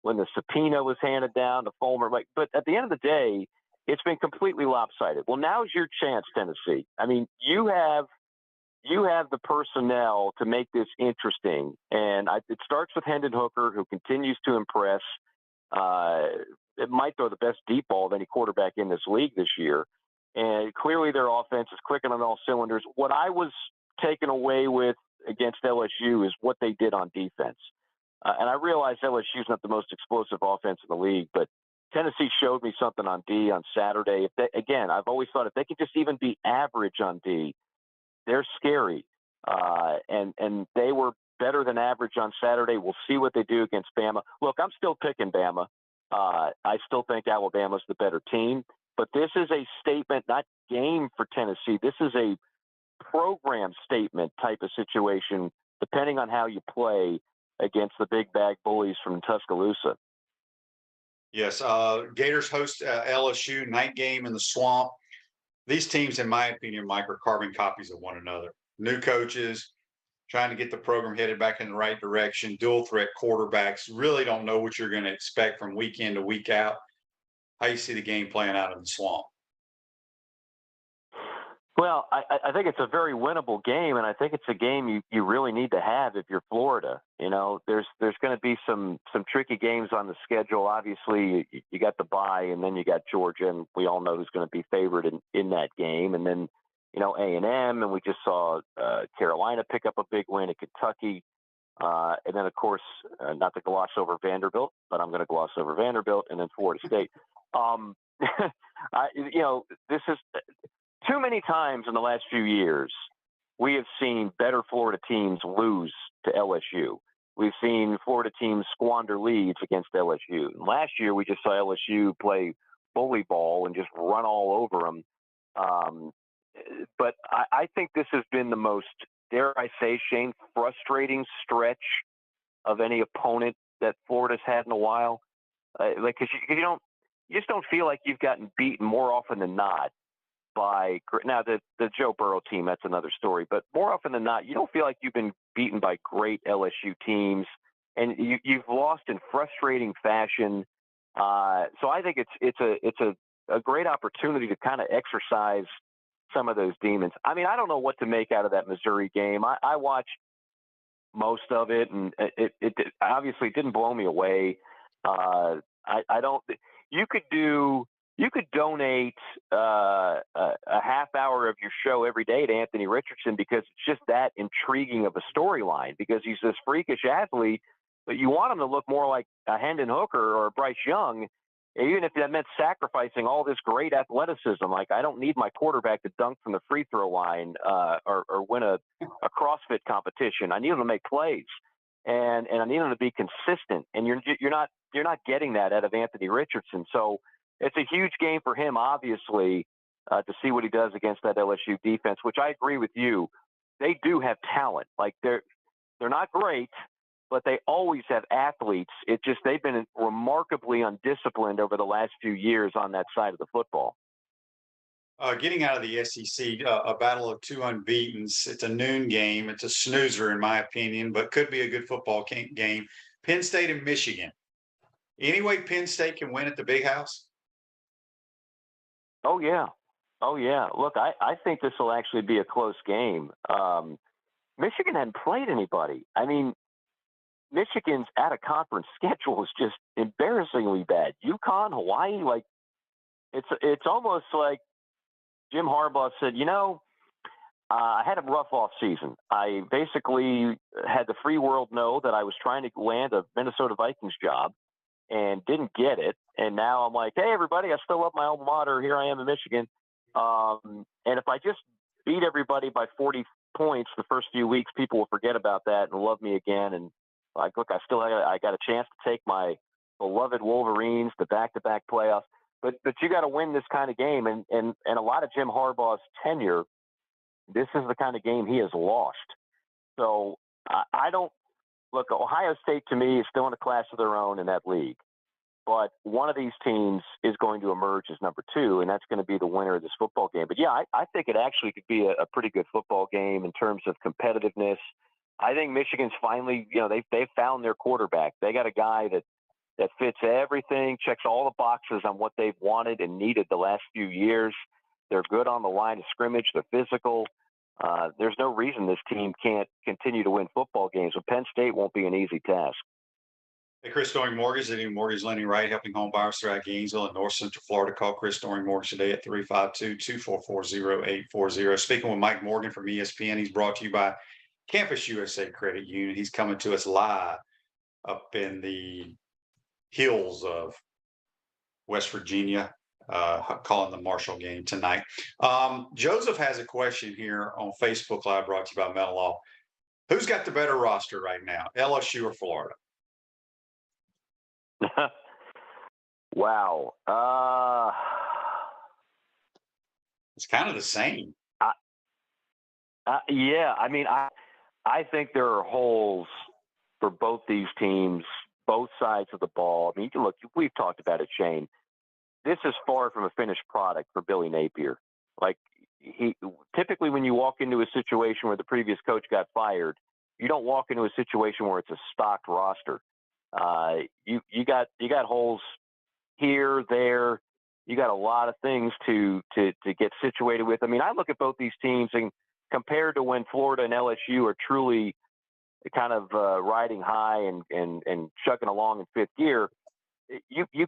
the subpoena was handed down to Fulmer. But at the end of the day, it's been completely lopsided. Well, now's your chance, Tennessee. I mean, you have the personnel to make this interesting, and it starts with Hendon Hooker, who continues to impress. It might throw the best deep ball of any quarterback in this league this year. And clearly their offense is clicking on all cylinders. What I was taken away with against LSU is what they did on defense. And I realize LSU is not the most explosive offense in the league, but Tennessee showed me something on D on Saturday. Again, I've always thought if they could just even be average on D, they're scary. and they were better than average on Saturday. We'll see what they do against Bama. Look, I'm still picking Bama. I still think Alabama's the better team, but this is a statement, not game for Tennessee. This is a program statement type of situation, depending on how you play against the big bag bullies from Tuscaloosa. Yes, Gators host LSU, night game in the Swamp. These teams, in my opinion, Mike, are carbon copies of one another. New coaches, trying to get the program headed back in the right direction, dual threat quarterbacks, really don't know what you're going to expect from week in to week out. How you see the game playing out in the Swamp? Well, I think it's a very winnable game, and I think it's a game you really need to have if you're Florida. You know, there's going to be some tricky games on the schedule. Obviously, you got the bye, and then you got Georgia, and we all know who's going to be favored in that game. And then, you know, A&M, and we just saw Carolina pick up a big win at Kentucky. And then, of course, not to gloss over Vanderbilt, but I'm going to gloss over Vanderbilt, and then Florida State. This is too many times in the last few years, we have seen better Florida teams lose to LSU. We've seen Florida teams squander leads against LSU. Last year, we just saw LSU play bully ball and just run all over them. But I think this has been the most, dare I say, Shane, frustrating stretch of any opponent that Florida's had in a while. Because you just don't feel like you've gotten beaten more often than not by now the Joe Burrow team. That's another story. But more often than not, you don't feel like you've been beaten by great LSU teams, and you've lost in frustrating fashion. So I think it's a great opportunity to kind of exercise some of those demons. I mean, I don't know what to make out of that Missouri game. I watched most of it, and it obviously didn't blow me away. I don't. You could donate a half hour of your show every day to Anthony Richardson because it's just that intriguing of a storyline, because he's this freakish athlete, but you want him to look more like a Hendon Hooker or a Bryce Young, even if that meant sacrificing all this great athleticism. Like, I don't need my quarterback to dunk from the free throw line or win a CrossFit competition. I need him to make plays, and I need him to be consistent. And you're not getting that out of Anthony Richardson. So it's a huge game for him, obviously, to see what he does against that LSU defense, which I agree with you. They do have talent. Like, they're not great, but they always have athletes. It's just they've been remarkably undisciplined over the last few years on that side of the football. Getting out of the SEC, a battle of two unbeatens. It's a noon game. It's a snoozer, in my opinion, but could be a good football game. Penn State and Michigan. Any way Penn State can win at the Big House? Oh, yeah. Look, I think this will actually be a close game. Michigan hadn't played anybody. I mean, Michigan's out-of-conference schedule is just embarrassingly bad. UConn, Hawaii, like, it's almost like Jim Harbaugh said, I had a rough off season. I basically had the free world know that I was trying to land a Minnesota Vikings job and didn't get it. And now I'm like, hey, everybody, I still love my alma mater. Here I am in Michigan. And if I just beat everybody by 40 points the first few weeks, people will forget about that and love me again. And like, look, I got a chance to take my beloved Wolverines to back-to-back playoffs. But you got to win this kind of game. And a lot of Jim Harbaugh's tenure, this is the kind of game he has lost. So I don't look. Ohio State to me is still in a class of their own in that league. But one of these teams is going to emerge as number two, and that's going to be the winner of this football game. But yeah, I think it actually could be a pretty good football game in terms of competitiveness. I think Michigan's finally, they've found their quarterback. They got a guy that fits everything, checks all the boxes on what they've wanted and needed the last few years. They're good on the line of scrimmage. They're physical. There's no reason this team can't continue to win football games. But Penn State won't be an easy task. Hey, Chris Doring Mortgage, they do mortgage lending right, helping home buyers throughout Gainesville and North Central Florida. Call Chris Doring Mortgage today at 352-244-0840. Speaking with Mike Morgan from ESPN, he's brought to you by Campus USA Credit Union. He's coming to us live up in the hills of West Virginia. calling the Marshall game tonight. Joseph has a question here on Facebook Live brought to you by Metal Law. Who's got the better roster right now, LSU or Florida? Wow. It's kind of the same. Yeah, I mean, I think there are holes for both these teams, both sides of the ball. I mean, look, we've talked about it, Shane. This is far from a finished product for Billy Napier. Like, he typically when you walk into a situation where the previous coach got fired, you don't walk into a situation where it's a stocked roster. You got holes here, there. You got a lot of things to get situated with. I mean, I look at both these teams and compared to when Florida and LSU are truly kind of riding high and chugging along in fifth gear, you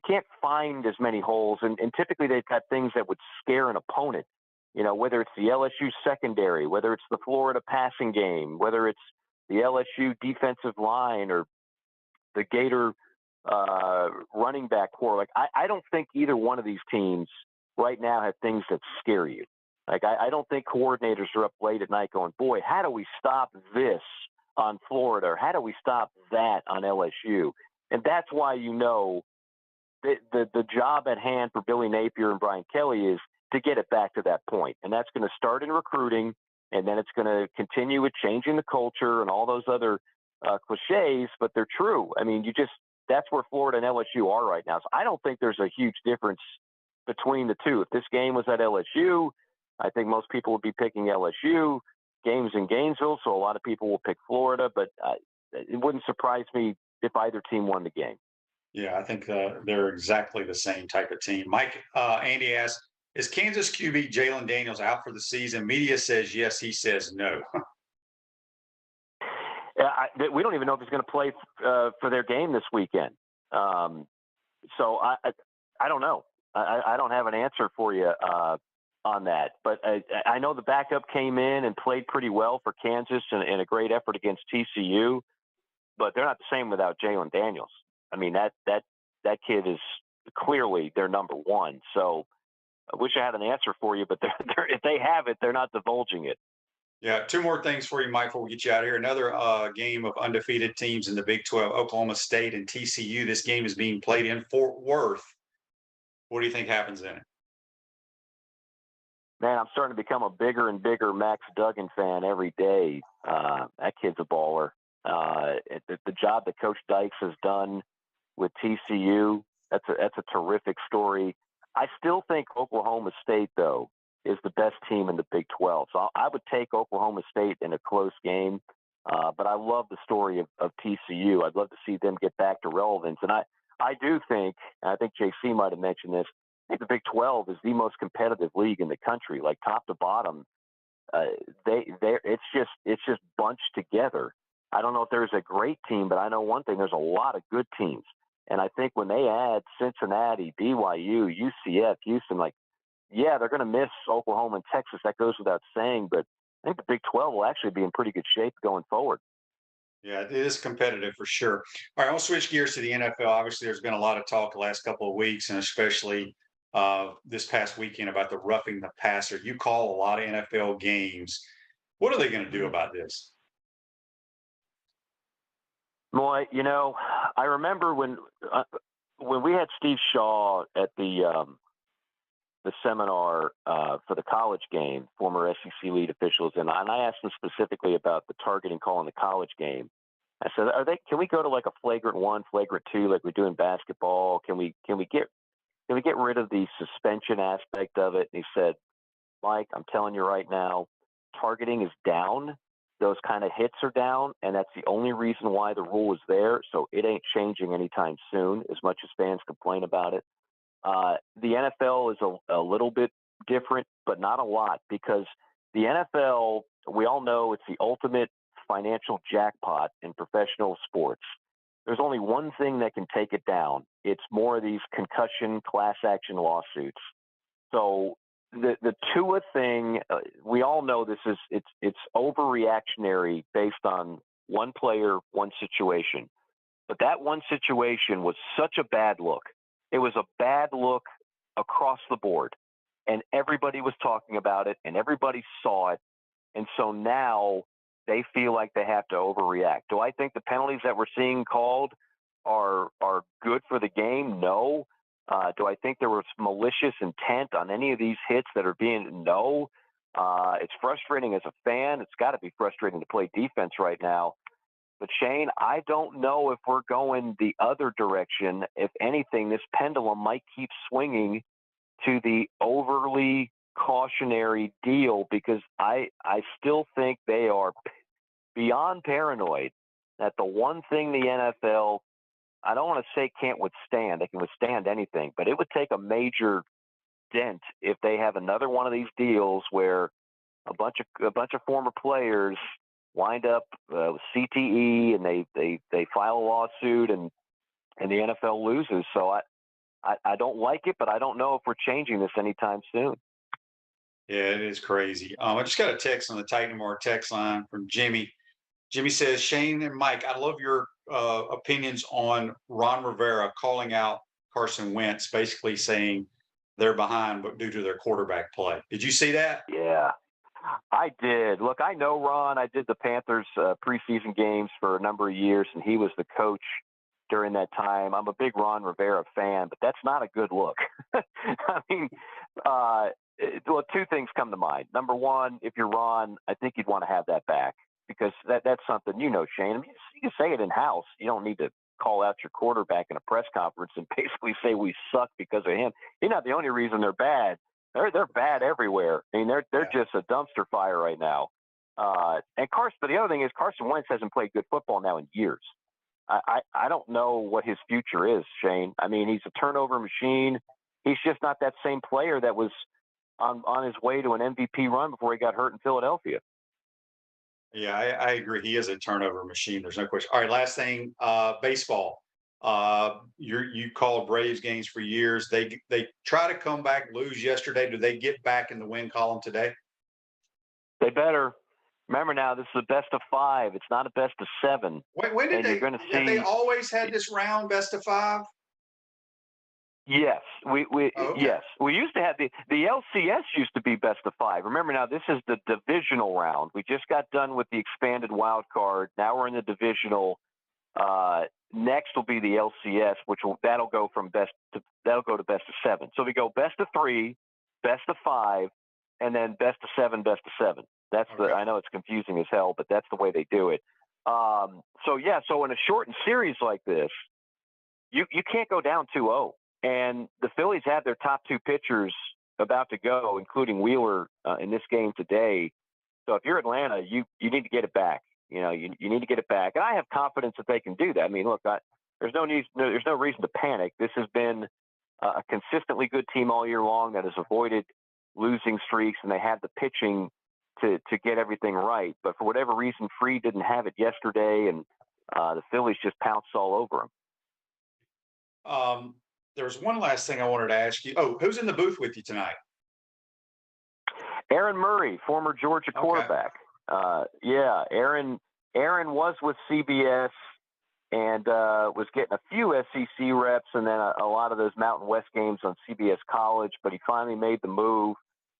can't find as many holes, and typically they've got things that would scare an opponent. You know, whether it's the LSU secondary, whether it's the Florida passing game, whether it's the LSU defensive line or the Gator running back core. Like, I don't think either one of these teams right now have things that scare you. Like, I don't think coordinators are up late at night going, boy, how do we stop this on Florida? Or how do we stop that on LSU? And that's why, you know, the job at hand for Billy Napier and Brian Kelly is to get it back to that point. And that's going to start in recruiting, and then it's going to continue with changing the culture and all those other cliches, but they're true. I mean, that's where Florida and LSU are right now. So I don't think there's a huge difference between the two. If this game was at LSU, I think most people would be picking LSU. Games in Gainesville, so a lot of people will pick Florida, but it wouldn't surprise me if either team won the game. Yeah, I think they're exactly the same type of team. Mike, Andy asks, is Kansas QB Jalen Daniels out for the season? Media says yes. He says no. We don't even know if he's going to play for their game this weekend. So I don't know. I don't have an answer for you on that. But I know the backup came in and played pretty well for Kansas in a great effort against TCU. But they're not the same without Jalen Daniels. I mean, that kid is clearly their number one. So I wish I had an answer for you, but if they have it, they're not divulging it. Yeah, two more things for you, Mike, before we get you out of here. Another game of undefeated teams in the Big 12, Oklahoma State and TCU. This game is being played in Fort Worth. What do you think happens in it? Man, I'm starting to become a bigger and bigger Max Duggan fan every day. That kid's a baller. The job that Coach Dykes has done with TCU, that's a terrific story. I still think Oklahoma State, though, is the best team in the Big 12. So I would take Oklahoma State in a close game. But I love the story of TCU. I'd love to see them get back to relevance. And I do think, and I think JC might have mentioned this, I think the Big 12 is the most competitive league in the country, like top to bottom. It's just bunched together. I don't know if there's a great team, but I know one thing: there's a lot of good teams. And I think when they add Cincinnati, BYU, UCF, Houston, yeah, they're going to miss Oklahoma and Texas. That goes without saying. But I think the Big 12 will actually be in pretty good shape going forward. Yeah, it is competitive for sure. All right, I'll switch gears to the NFL. Obviously, there's been a lot of talk the last couple of weeks, and especially this past weekend about the roughing the passer. You call a lot of NFL games. What are they going to do about this? Boy, I remember when we had Steve Shaw at the seminar for the college game, former SEC lead officials, and I asked them specifically about the targeting call in the college game. I said, can we go to like a flagrant 1, flagrant 2, like we do in basketball? Can we get rid of the suspension aspect of it? And he said, Mike, I'm telling you right now, targeting is down. Those kind of hits are down, and that's the only reason why the rule is there. So it ain't changing anytime soon, as much as fans complain about it. The NFL is a little bit different, but not a lot, because the NFL, we all know it's the ultimate financial jackpot in professional sports. There's only one thing that can take it down. It's more of these concussion class action lawsuits. So the Tua thing, we all know it's overreactionary based on one player, one situation. But that one situation was such a bad look. It was a bad look across the board, and everybody was talking about it, and everybody saw it, and so now they feel like they have to overreact. Do I think the penalties that we're seeing called are good for the game? No. Do I think there was malicious intent on any of these hits that are being? No. It's frustrating as a fan. It's got to be frustrating to play defense right now. But Shane, I don't know if we're going the other direction. If anything, this pendulum might keep swinging to the overly cautionary deal, because I still think they are beyond paranoid that the one thing the NFL, I don't want to say can't withstand, they can withstand anything, but it would take a major dent if they have another one of these deals where a bunch of former players wind up with CTE and they file a lawsuit and the NFL loses. So I don't like it, but I don't know if we're changing this anytime soon. Yeah, it is crazy. I just got a text on the Titan More text line from Jimmy. Jimmy says, Shane and Mike, I love your opinions on Ron Rivera calling out Carson Wentz, basically saying they're behind but due to their quarterback play. Did you see that? Yeah, I did. Look, I know Ron. I did the Panthers preseason games for a number of years, and he was the coach during that time. I'm a big Ron Rivera fan, but that's not a good look. I mean, well, two things come to mind. Number one, if you're Ron, I think you'd want to have that back, because that's something, Shane. I mean, you can say it in-house. You don't need to call out your quarterback in a press conference and basically say we suck because of him. You're not the only reason they're bad. They're bad everywhere. I mean, they're just a dumpster fire right now. And Carson, but the other thing is Carson Wentz hasn't played good football now in years. I don't know what his future is, Shane. I mean, he's a turnover machine. He's just not that same player that was on his way to an MVP run before he got hurt in Philadelphia. Yeah, I agree. He is a turnover machine. There's no question. All right, last thing, baseball. You called Braves games for years. They try to come back, lose yesterday. Do they get back in the win column today? They better. Remember now, this is a best of 5. It's not a best of 7. When did they? Have they always had this round best of 5? Yes, yes, we used to have the LCS used to be best of 5. Remember now, this is the divisional round. We just got done with the expanded wild card. Now we're in the divisional. Next will be the LCS, that'll go to best of 7. So we go best of 3, best of 5, and then best of 7, best of 7. That's okay. I know it's confusing as hell, but that's the way they do it. So in a shortened series like this, you can't go down 2-0. And the Phillies have their top 2 pitchers about to go, including Wheeler in this game today. So if you're Atlanta, you need to get it back. You need to get it back. And I have confidence that they can do that. I mean, look, there's no reason to panic. This has been a consistently good team all year long that has avoided losing streaks, and they have the pitching to get everything right. But for whatever reason, Fried didn't have it yesterday, and the Phillies just pounced all over him. There was one last thing I wanted to ask you. Oh, who's in the booth with you tonight? Aaron Murray, former Georgia quarterback. Aaron was with CBS and was getting a few SEC reps and then a lot of those Mountain West games on CBS College, but he finally made the move.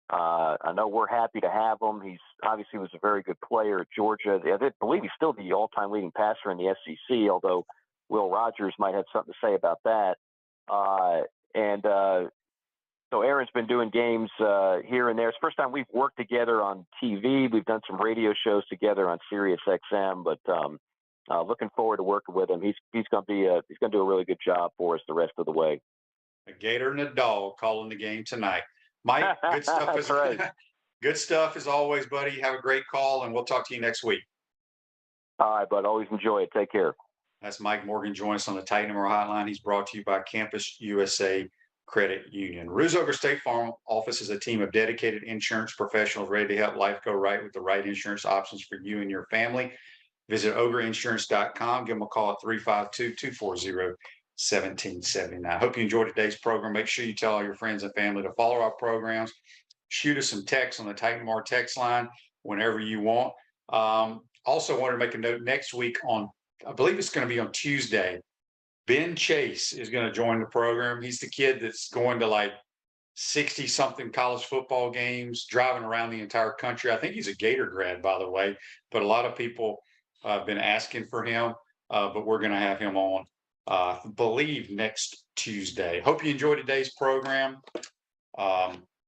I know we're happy to have him. He's obviously was a very good player at Georgia. I believe he's still the all-time leading passer in the SEC, although Will Rogers might have something to say about that. So Aaron's been doing games here and there. It's the first time we've worked together on TV. We've done some radio shows together on Sirius XM, but looking forward to working with him. He's going to do a really good job for us the rest of the way. A Gator and a dog calling the game tonight. Mike, good stuff. Right. Good stuff as always, buddy. Have a great call, and we'll talk to you next week. All right, bud. Always enjoy it. Take care. That's Mike Morgan joining us on the Titan Number Hotline. He's brought to you by Campus USA Credit Union. Ruzoger State Farm office is a team of dedicated insurance professionals ready to help life go right with the right insurance options for you and your family. Visitogreinsurance.com. Give them a call at 352-240-1779. I hope you enjoyed today's program. Make sure you tell all your friends and family to follow our programs. Shoot us some text on the Titan Mar text line whenever you want. Also wanted to make a note next week I believe it's going to be on Tuesday. Ben Chase is going to join the program. He's the kid that's going to 60 something college football games, driving around the entire country. I think he's a Gator grad, by the way, but a lot of people have been asking for him. But we're going to have him on, I believe, next Tuesday. Hope you enjoyed today's program.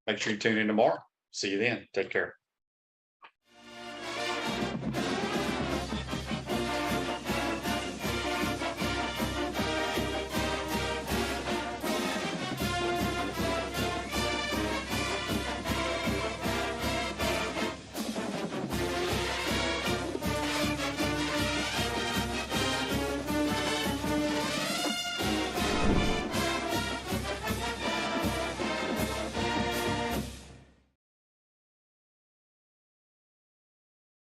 Make sure you tune in tomorrow. See you then. Take care.